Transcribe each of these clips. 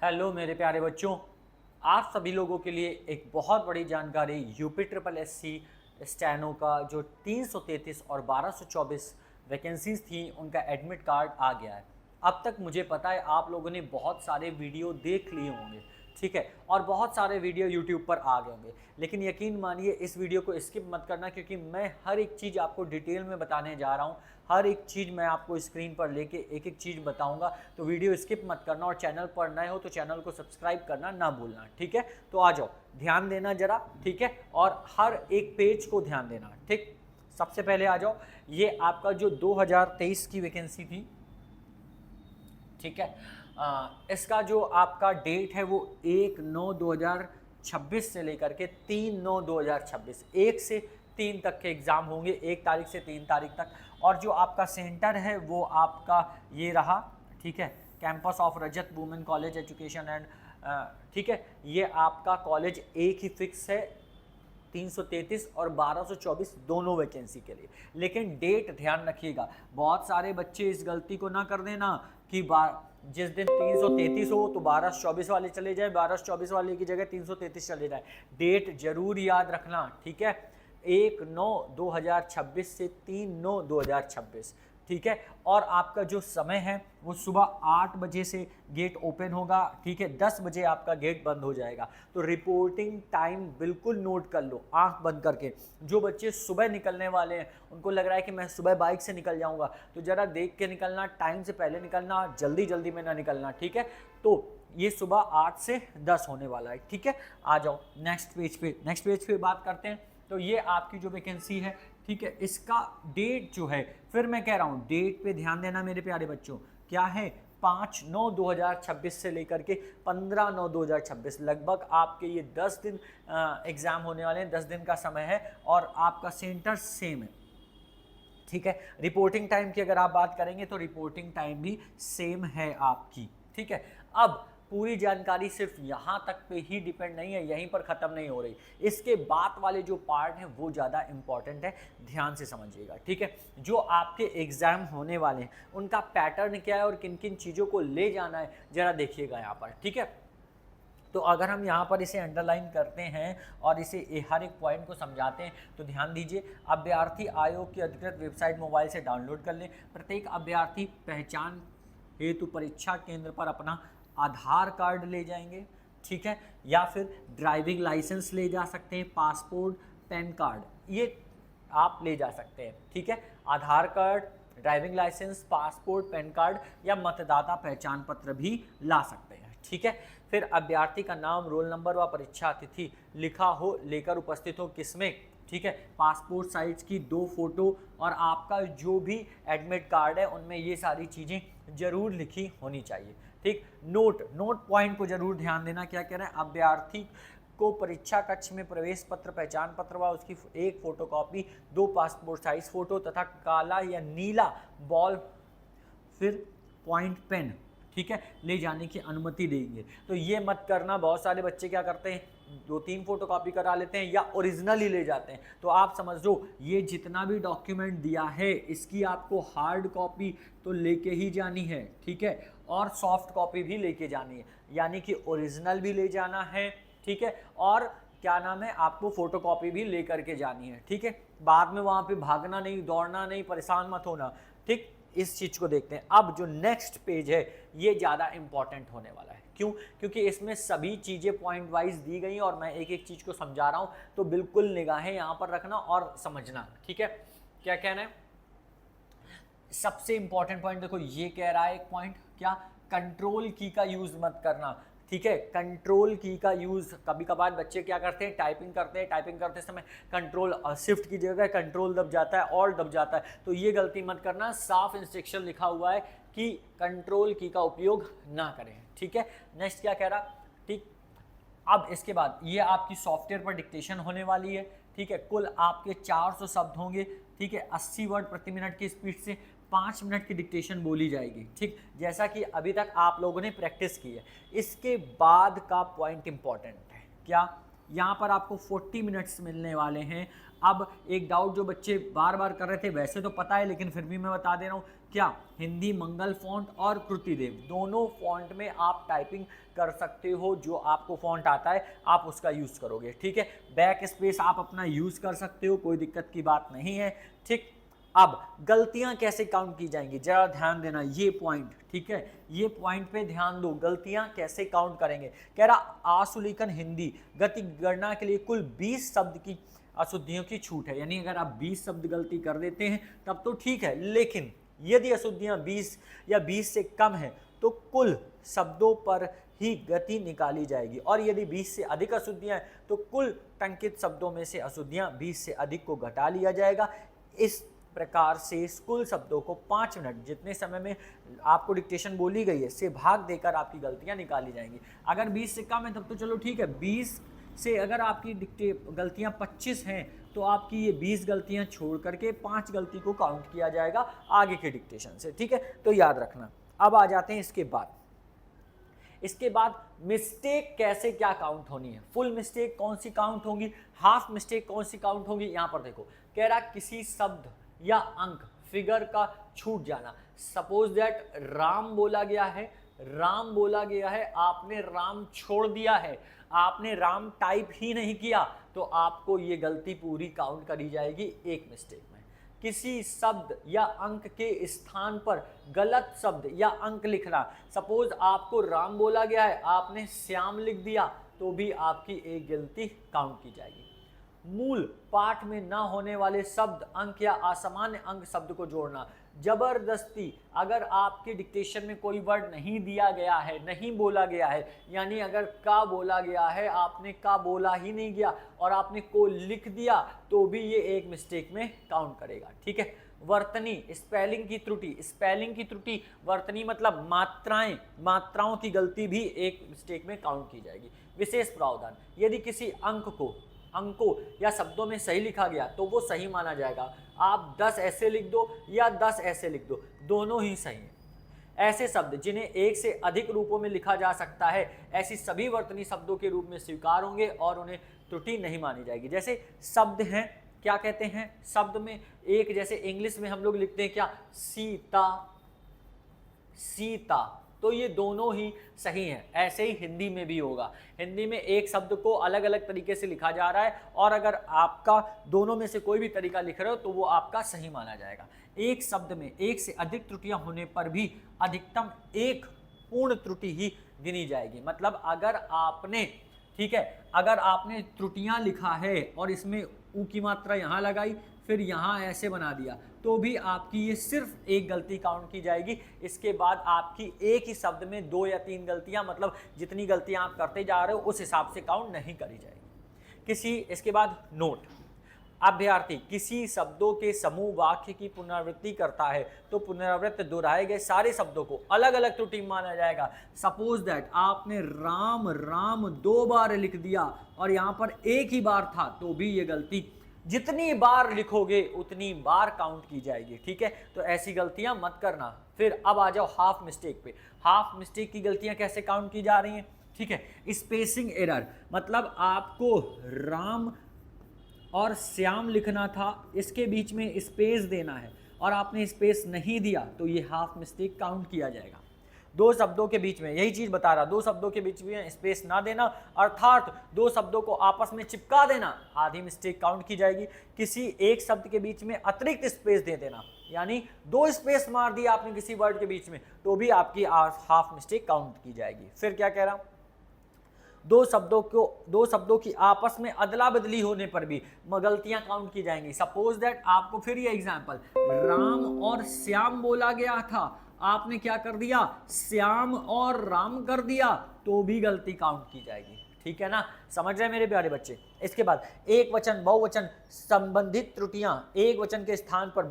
Hello मेरे प्यारे बच्चों, आप सभी लोगों के लिए एक बहुत बड़ी जानकारी UP triple S C steno का जो 333 और 1224 वैकेंसीज थी उनका एडमिट कार्ड आ गया है। अब तक मुझे पता है आप लोगों ने बहुत सारे वीडियो देख लिए होंगे, ठीक है, और बहुत सारे वीडियो यूट्यूब पर आ गए होंगे, लेकिन यकीन मानिए इस वीडियो को स्किप मत करना क्योंकि मैं हर एक चीज़ आपको डिटेल में बताने जा रहा हूँ। हर एक चीज़ मैं आपको स्क्रीन पर लेके एक एक चीज़ बताऊंगा, तो वीडियो स्किप मत करना और चैनल पर नए हो तो चैनल को सब्सक्राइब करना ना भूलना, ठीक है। तो आ जाओ, ध्यान देना जरा, ठीक है, और हर एक पेज को ध्यान देना, ठीक। सबसे पहले आ जाओ, ये आपका जो 2023 की वैकेंसी थी, ठीक है, इसका जो आपका डेट है वो 1/9/2026 से लेकर के 3/9/2026, 1 से 3 तक के एग्ज़ाम होंगे, 1 तारीख से 3 तारीख तक। और जो आपका सेंटर है वो आपका ये रहा, ठीक है, campus of Rajat women college education and, ठीक है, ये आपका कॉलेज एक ही फिक्स है 333 और 1224 दोनों वैकेंसी के लिए। लेकिन डेट ध्यान रखिएगा, बहुत सारे बच्चे इस गलती को ना कर देना कि जिस दिन 333 हो तो 1224 वाले चले जाए, 1224 वाले की जगह 333 चले जाए। डेट जरूर याद रखना, ठीक है, 1/9/2026 से 3/9/2026, ठीक है। और आपका जो समय है वो सुबह 8 बजे से गेट ओपन होगा, ठीक है, 10 बजे आपका गेट बंद हो जाएगा। तो रिपोर्टिंग टाइम बिल्कुल नोट कर लो आंख बंद करके। जो बच्चे सुबह निकलने वाले हैं उनको लग रहा है कि मैं सुबह बाइक से निकल जाऊंगा, तो ज़रा देख के निकलना, टाइम से पहले निकलना, जल्दी जल्दी में ना निकलना, ठीक है। तो ये सुबह 8 से 10 होने वाला है, ठीक है। आ जाओ नेक्स्ट पेज पे बात करते हैं। तो ये आपकी जो वैकेंसी है, ठीक है, इसका डेट जो है, फिर मैं कह रहा हूँ डेट पे ध्यान देना मेरे प्यारे बच्चों, क्या है, 5/9/2026 से लेकर के 15/9/2026, लगभग आपके ये 10 दिन एग्जाम होने वाले हैं, 10 दिन का समय है और आपका सेंटर सेम है, ठीक है। रिपोर्टिंग टाइम की अगर आप बात करेंगे तो रिपोर्टिंग टाइम भी सेम है आपकी, ठीक है। अब पूरी जानकारी सिर्फ यहाँ तक पे ही डिपेंड नहीं है, यहीं पर ख़त्म नहीं हो रही, इसके बाद वाले जो पार्ट हैं वो ज़्यादा इंपॉर्टेंट है, ध्यान से समझिएगा, ठीक है। जो आपके एग्ज़ाम होने वाले हैं उनका पैटर्न क्या है और किन किन चीज़ों को ले जाना है ज़रा देखिएगा यहाँ पर, ठीक है। तो अगर हम यहाँ पर इसे अंडरलाइन करते हैं और इसे हर एक पॉइंट को समझाते हैं तो ध्यान दीजिए, अभ्यर्थी आयोग की अधिकृत वेबसाइट मोबाइल से डाउनलोड कर लें। प्रत्येक अभ्यर्थी पहचान हेतु परीक्षा केंद्र पर अपना आधार कार्ड ले जाएंगे, ठीक है, या फिर ड्राइविंग लाइसेंस ले जा सकते हैं, पासपोर्ट, पैन कार्ड, ये आप ले जा सकते हैं, ठीक है। Aadhaar card, driving licence, passport, PAN card या मतदाता पहचान पत्र भी ला सकते हैं, ठीक है। फिर अभ्यर्थी का नाम, रोल नंबर व परीक्षा तिथि लिखा हो, लेकर उपस्थित हो किसमें, ठीक है, पासपोर्ट साइज की 2 फोटो और आपका जो भी एडमिट कार्ड है उनमें ये सारी चीज़ें जरूर लिखी होनी चाहिए, ठीक। नोट पॉइंट को जरूर ध्यान देना, क्या कह रहे हैं, अभ्यर्थी को परीक्षा कक्ष में प्रवेश पत्र, पहचान पत्र व उसकी एक फोटोकॉपी, 2 पासपोर्ट साइज फोटो तथा काला या नीला बॉल फिर पॉइंट पेन, ठीक है, ले जाने की अनुमति देंगे। तो ये मत करना, बहुत सारे बच्चे क्या करते हैं 2-3 फोटोकॉपी करा लेते हैं या ओरिजिनल ही ले जाते हैं। तो आप समझ लो ये जितना भी डॉक्यूमेंट दिया है इसकी आपको हार्ड कॉपी तो लेके ही जानी है, ठीक है, और सॉफ्ट कॉपी भी लेके जानी है, यानी कि ओरिजिनल भी ले जाना है, ठीक है, और क्या नाम है, आपको फोटोकॉपी भी लेकर के जानी है, ठीक है। बाद में वहाँ पे भागना नहीं, दौड़ना नहीं, परेशान मत होना, ठीक। इस चीज़ को देखते हैं। अब जो नेक्स्ट पेज है ये ज़्यादा इंपॉर्टेंट होने वाला है, क्यों, क्योंकि इसमें सभी चीज़ें पॉइंट वाइज दी गई और मैं एक एक चीज़ को समझा रहा हूँ, तो बिल्कुल निगाहें यहाँ पर रखना और समझना, ठीक है। क्या कहना है, सबसे इंपॉर्टेंट पॉइंट देखो, ये कह रहा है एक पॉइंट, क्या, कंट्रोल की का यूज मत करना, ठीक है। कंट्रोल की का यूज, कभी कभार बच्चे क्या करते हैं, टाइपिंग करते समय कंट्रोल शिफ्ट की जगह कंट्रोल दब जाता है और दब जाता है, तो ये गलती मत करना। साफ इंस्ट्रक्शन लिखा हुआ है कि कंट्रोल की का उपयोग ना करें, ठीक है। नेक्स्ट क्या कह रहा, ठीक। अब इसके बाद ये आपकी सॉफ्टवेयर पर डिक्टेशन होने वाली है, ठीक है, कुल आपके 400 शब्द होंगे, ठीक है, 80 वर्ड प्रति मिनट की स्पीड से 5 मिनट की डिक्टेशन बोली जाएगी, ठीक, जैसा कि अभी तक आप लोगों ने प्रैक्टिस की है। इसके बाद का पॉइंट इंपॉर्टेंट है, क्या, यहाँ पर आपको 40 मिनट्स मिलने वाले हैं। अब एक डाउट जो बच्चे बार बार कर रहे थे, वैसे तो पता है लेकिन फिर भी मैं बता दे रहा हूँ, क्या, हिंदी मंगल फॉन्ट और कृतिदेव, दोनों फॉन्ट में आप टाइपिंग कर सकते हो। जो आपको फॉन्ट आता है आप उसका यूज़ करोगे, ठीक है। बैक स्पेस आप अपना यूज़ कर सकते हो, कोई दिक्कत की बात नहीं है, ठीक। अब गलतियां कैसे काउंट की जाएंगी, जरा ध्यान देना ये पॉइंट, ठीक है, ये पॉइंट पे ध्यान दो। गलतियां कैसे काउंट करेंगे, कह रहा आशुलिखन हिंदी गति गणना के लिए कुल 20 शब्द की अशुद्धियों की छूट है। यानी अगर आप 20 शब्द गलती कर देते हैं तब तो ठीक है, लेकिन यदि अशुद्धियां 20 या 20 से कम है तो कुल शब्दों पर ही गति निकाली जाएगी, और यदि 20 से अधिक अशुद्धियां हैं तो कुल टंकित शब्दों में से अशुद्धियां 20 से अधिक को घटा लिया जाएगा। इस प्रकार से कुल शब्दों को 5 मिनट जितने समय में आपको डिक्टेशन बोली गई है से भाग देकर आपकी गलतियां निकाली जाएंगी। अगर 20 से कम है तब तो चलो ठीक है, 20 से अगर आपकी गलतियां 25 हैं तो आपकी ये 20 गलतियां छोड़ करके 5 गलती को काउंट किया जाएगा आगे के डिक्टेशन से, ठीक है, तो याद रखना। अब आ जाते हैं इसके बाद मिस्टेक कैसे क्या काउंट होनी है। फुल मिस्टेक कौन सी काउंट होंगी, हाफ मिस्टेक कौन सी काउंट होंगी। यहां पर देखो, कह रहा किसी शब्द या अंक फिगर का छूट जाना। सपोज दैट राम बोला गया है, आपने राम छोड़ दिया है, आपने राम टाइप ही नहीं किया, तो आपको ये गलती पूरी काउंट करी जाएगी एक मिस्टेक में। किसी शब्द या अंक के स्थान पर गलत शब्द या अंक लिखना। सपोज आपको राम बोला गया है, आपने श्याम लिख दिया, तो भी आपकी एक गलती काउंट की जाएगी। मूल पाठ में न होने वाले शब्द, अंक या असामान्य अंक शब्द को जोड़ना। जबरदस्ती अगर आपके डिक्टेशन में कोई वर्ड नहीं दिया गया है, नहीं बोला गया है, यानी अगर का बोला गया है, आपने का बोला ही नहीं गया और आपने को लिख दिया, तो भी ये एक मिस्टेक में काउंट करेगा, ठीक है। वर्तनी, स्पेलिंग की त्रुटि, वर्तनी मतलब मात्राओं की गलती भी एक मिस्टेक में काउंट की जाएगी। विशेष प्रावधान, यदि किसी अंकों या शब्दों में सही लिखा गया तो वो सही माना जाएगा। आप 10 ऐसे लिख दो या 10 ऐसे लिख दो, दोनों ही सही हैं। ऐसे शब्द जिन्हें एक से अधिक रूपों में लिखा जा सकता है, ऐसी सभी वर्तनी शब्दों के रूप में स्वीकार होंगे और उन्हें त्रुटि नहीं मानी जाएगी। जैसे शब्द हैं, क्या कहते हैं शब्द में एक, जैसे इंग्लिश में हम लोग लिखते हैं क्या, सीता, तो ये दोनों ही सही हैं। ऐसे ही हिंदी में भी होगा, हिंदी में एक शब्द को अलग अलग तरीके से लिखा जा रहा है और अगर आपका दोनों में से कोई भी तरीका लिख रहे हो तो वो आपका सही माना जाएगा। एक शब्द में एक से अधिक त्रुटियां होने पर भी अधिकतम एक पूर्ण त्रुटि ही गिनी जाएगी। मतलब अगर आपने, ठीक है, अगर आपने त्रुटियां लिखा है और इसमें ऊ की मात्रा यहाँ लगाई, फिर यहाँ ऐसे बना दिया, तो भी आपकी ये सिर्फ एक गलती काउंट की जाएगी। इसके बाद आपकी एक ही शब्द में 2 या 3 गलतियां, मतलब जितनी गलतियां आप करते जा रहे हो उस हिसाब से काउंट नहीं करी जाएगी। इसके बाद नोट, अभ्यर्थी किसी शब्दों के समूह वाक्य की पुनरावृत्ति करता है तो पुनरावृत्त दोहराए गए सारे शब्दों को अलग अलग त्रुटि माना जाएगा। सपोज दैट आपने राम 2 बार लिख दिया और यहाँ पर एक ही बार था, तो भी ये गलती जितनी बार लिखोगे उतनी बार काउंट की जाएगी, ठीक है। तो ऐसी गलतियां मत करना। फिर अब आ जाओ हाफ मिस्टेक पे। हाफ मिस्टेक की गलतियां कैसे काउंट की जा रही हैं, ठीक है। स्पेसिंग एरर, मतलब आपको राम और श्याम लिखना था, इसके बीच में स्पेस देना है और आपने स्पेस नहीं दिया, तो ये हाफ मिस्टेक काउंट किया जाएगा। 2 शब्दों के बीच में, यही चीज बता रहा, 2 शब्दों के बीच में स्पेस ना देना, अर्थात 2 शब्दों को आपस में चिपका देना, आधी मिस्टेक काउंट की जाएगी। किसी एक शब्द के बीच में अतिरिक्त स्पेस दे देना, यानी 2 स्पेस मार दिया आपने किसी वर्ड के बीच में, तो भी आपकी हाफ मिस्टेक काउंट की जाएगी। फिर क्या कह रहा हूं, 2 शब्दों की आपस में अदला बदली होने पर भी गलतियां काउंट की जाएंगी। सपोज दैट आपको फिर ये एग्जांपल, राम और श्याम बोला गया था, आपने क्या कर दिया, श्याम और राम कर दिया, तो भी गलती काउंट की जाएगी, ठीक है ना। समझ रहे हैं मेरे प्यारे बच्चे। इसके बाद एक वचन बहुवचन संबंधित त्रुटियां, एक वचन के स्थान पर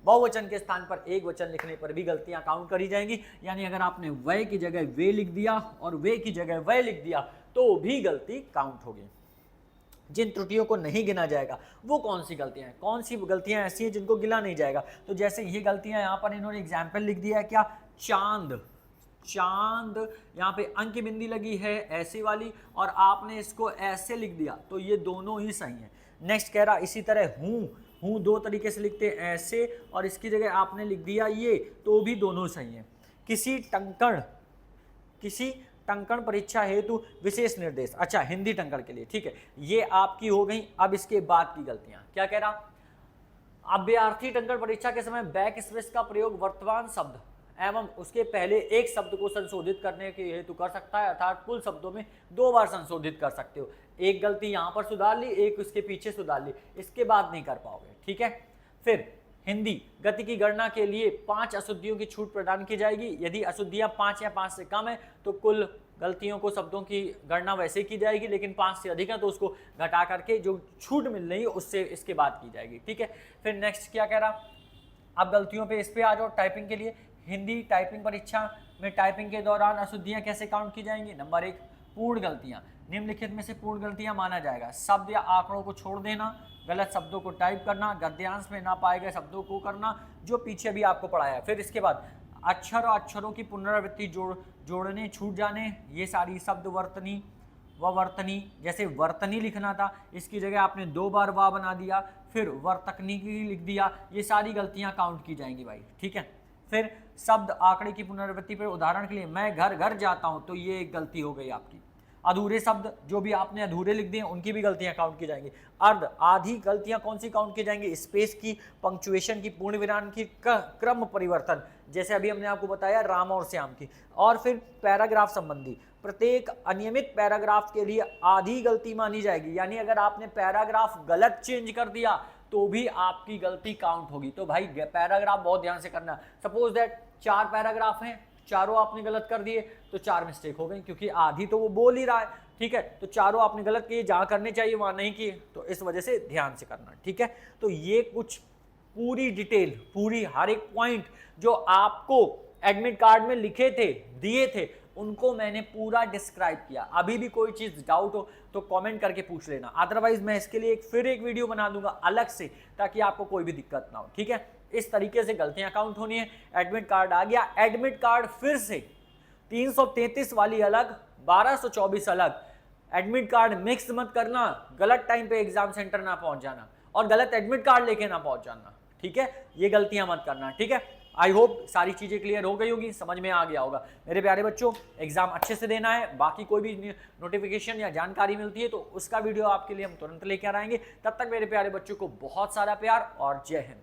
बहुवचन के स्थान पर एक वचन लिखने पर भी गलतियां काउंट करी जाएंगी। यानी अगर आपने वह की जगह वे लिख दिया और वे की जगह वह लिख दिया, तो भी गलती काउंट होगी। जिन त्रुटियों को नहीं गिना जाएगा वो कौन सी गलतियां हैं, कौन सी गलतियां ऐसी हैं जिनको गिना नहीं जाएगा। तो जैसे ये गलतियां, यहाँ पर इन्होंने एग्जाम्पल लिख दिया है क्या, चांद, यहाँ पे अंक की बिंदी लगी है ऐसी वाली और आपने इसको ऐसे लिख दिया, तो ये दोनों ही सही है। नेक्स्ट कह रहा इसी तरह हूँ दो तरीके से लिखते हैं, ऐसे, और इसकी जगह आपने लिख दिया ये, तो भी दोनों सही हैं। किसी टंकण परीक्षा हेतु विशेष निर्देश, अच्छा हिंदी टंकण के लिए, ठीक है, ये आपकी हो गई। अब इसके बाद की गलतियां क्या कह रहा, अभ्यर्थी टंकण परीक्षा के समय बैक स्पेस का प्रयोग वर्तमान शब्द एवं उसके पहले एक शब्द को संशोधित करने के हेतु कर सकता है, अर्थात कुल शब्दों में 2 बार संशोधित कर सकते हो। एक गलती यहाँ पर सुधार ली, एक उसके पीछे सुधार ली, इसके बाद नहीं कर पाओगे, ठीक है। फिर हिंदी गति की गणना के लिए 5 अशुद्धियों की छूट प्रदान की जाएगी। यदि अशुद्धियां 5 या 5 से कम है तो कुल गलतियों को शब्दों की गणना वैसे की जाएगी, लेकिन 5 से अधिक है तो उसको घटा करके जो छूट मिल रही है उससे इसके बाद की जाएगी, ठीक है। फिर नेक्स्ट क्या कह रहा, अब गलतियों पे इस पे आ जाओ। टाइपिंग के लिए हिंदी टाइपिंग परीक्षा में टाइपिंग के दौरान अशुद्धियां कैसे काउंट की जाएंगी। नंबर 1, पूर्ण गलतियां, निम्नलिखित में से पूर्ण गलतियां माना जाएगा, शब्द या आंकड़ों को छोड़ देना, गलत शब्दों को टाइप करना, गद्यांश में ना पाए गए शब्दों को करना, जो पीछे भी आपको पढ़ाया। फिर इसके बाद अक्षर और अक्षरों की पुनरावृत्ति जोड़ने छूट जाने, ये सारी शब्द वर्तनी व वर्तनी, जैसे वर्तनी लिखना था इसकी जगह आपने 2 बार वाह बना दिया, फिर वर्तकनी की लिख दिया, ये सारी गलतियां काउंट की जाएंगी भाई, ठीक है। फिर शब्द आंकड़े की पुनरावृत्ति पर, उदाहरण के लिए मैं घर घर जाता हूं, तो ये एक गलती हो गई आपकी। अधूरे शब्द जो भी आपने अधूरे लिख दिए उनकी भी गलतियां काउंट की जाएंगी। अर्ध आधी गलतियां कौन सी काउंट की जाएंगी, स्पेस की, पंक्चुएशन की, पूर्ण विराम की, क्रम परिवर्तन, जैसे अभी हमने आपको बताया राम और श्याम की। और फिर पैराग्राफ संबंधी, प्रत्येक अनियमित पैराग्राफ के लिए आधी गलती मानी जाएगी, यानी अगर आपने पैराग्राफ गलत चेंज कर दिया तो भी आपकी गलती काउंट होगी। तो भाई पैराग्राफ बहुत ध्यान से करना। सपोज दैट 4 पैराग्राफ हैं, चारों आपने गलत कर दिए तो 4 मिस्टेक हो गई, क्योंकि आधी तो वो बोल ही रहा है, ठीक है। तो चारों आपने गलत किए, जहां करने चाहिए वहां नहीं किए, तो इस वजह से ध्यान से करना, ठीक है। तो ये कुछ पूरी डिटेल, पूरी हर एक पॉइंट जो आपको एडमिट कार्ड में लिखे थे, दिए थे, उनको मैंने पूरा डिस्क्राइब किया। अभी भी कोई चीज डाउट हो तो कमेंट करके पूछ लेना, अदरवाइज मैं इसके लिए फिर एक वीडियो बना दूंगा अलग से, ताकि आपको कोई भी दिक्कत ना हो, ठीक है। इस तरीके से गलतियां काउंट होनी है। एडमिट कार्ड आ गया, एडमिट कार्ड फिर से 333 वाली अलग, 1224 अलग। एडमिट कार्ड मिक्स मत करना, गलत टाइम पे एग्जाम सेंटर ना पहुंच जाना और गलत एडमिट कार्ड लेके ना पहुंच जाना, ठीक है। ये गलतियां मत करना, ठीक है। आई होप सारी चीजें क्लियर हो गई होगी, समझ में आ गया होगा। मेरे प्यारे बच्चों, एग्जाम अच्छे से देना है। बाकी कोई भी नोटिफिकेशन या जानकारी मिलती है तो उसका वीडियो आपके लिए हम तुरंत लेकर आएंगे। तब तक मेरे प्यारे बच्चों को बहुत सारा प्यार और जय हिंद।